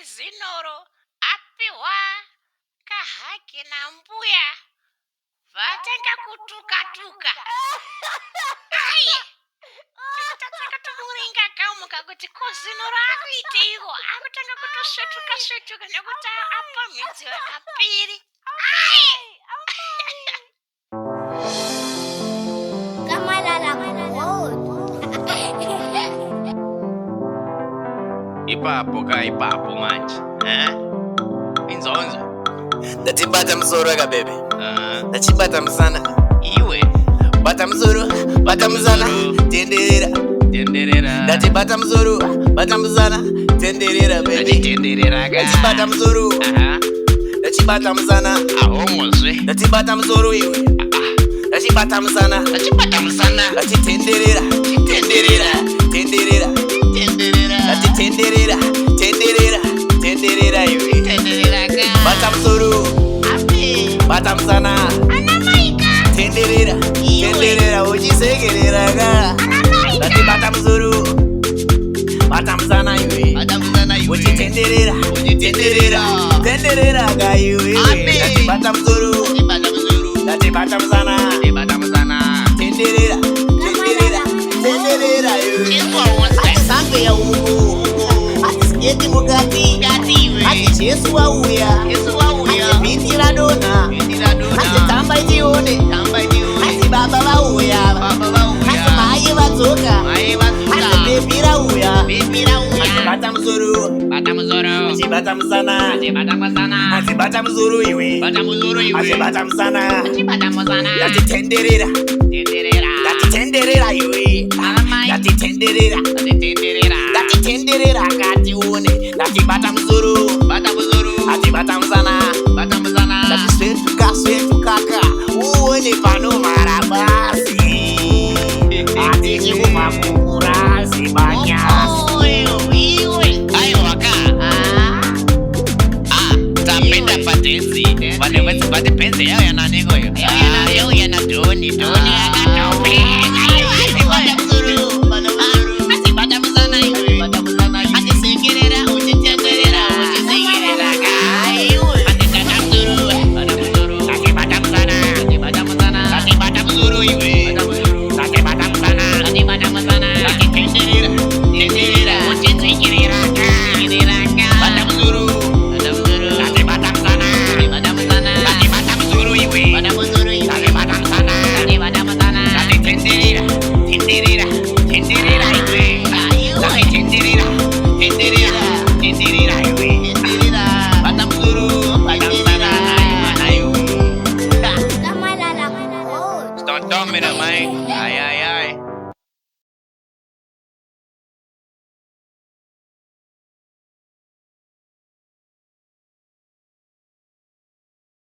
zinoro apiwa kahake na mbuya vatanga kutuka-tuka. Aye, tataka tumuringa kaumuka kuti kozinoro akuiteiko akutanga kutosvetuka-svetuka nekuti apa mwedzi wakapiri. Aye. Ipapo manje. Inzonzo. Ndatibata mzoro ka baby. Ndatibata mzana. Iwe. Bata mzoro, bata mzana. Tenderera. Ndatibata mzoro, bata mzana. Tenderera baby. Tenderera ga. Ndatibata mzoro. Ndatibata mzana. Ahomozwe. Ndatibata mzoro iwe. Ndatibata mzana. Ndatitenderera. Tenderera iwe. Bata mzoro. Bata mzana. Tenderera uchisekerera ga. Ndatibata mzoro. Bata mzana iwe. Uchitenderera ga iwe. Ndatibata mzoro. Ndatibata mzana. Tenderera iwe. Asange ya umu. Ati mugati. Ati Jesu wauya. Ati binti la dona. Ati tamba ijione. Ati baba wauya. Ati maye watoka. Ati baby la uya. Ati bata mzuru. Ati bata mzana. Ati bata mzuru iwe. Ati bata mzana. Ati tenderera iwe. Ati tenderera ngati uone. Ati bata mzuru. Ati bata mzana. Ati svetuka uone pano marabasi. Ati chikupa kukurazi banyasi. Tapenda patenzi. Pate penzi yao yananiko yo. Yao yanadoni akatope. Don't me the mind. Ay.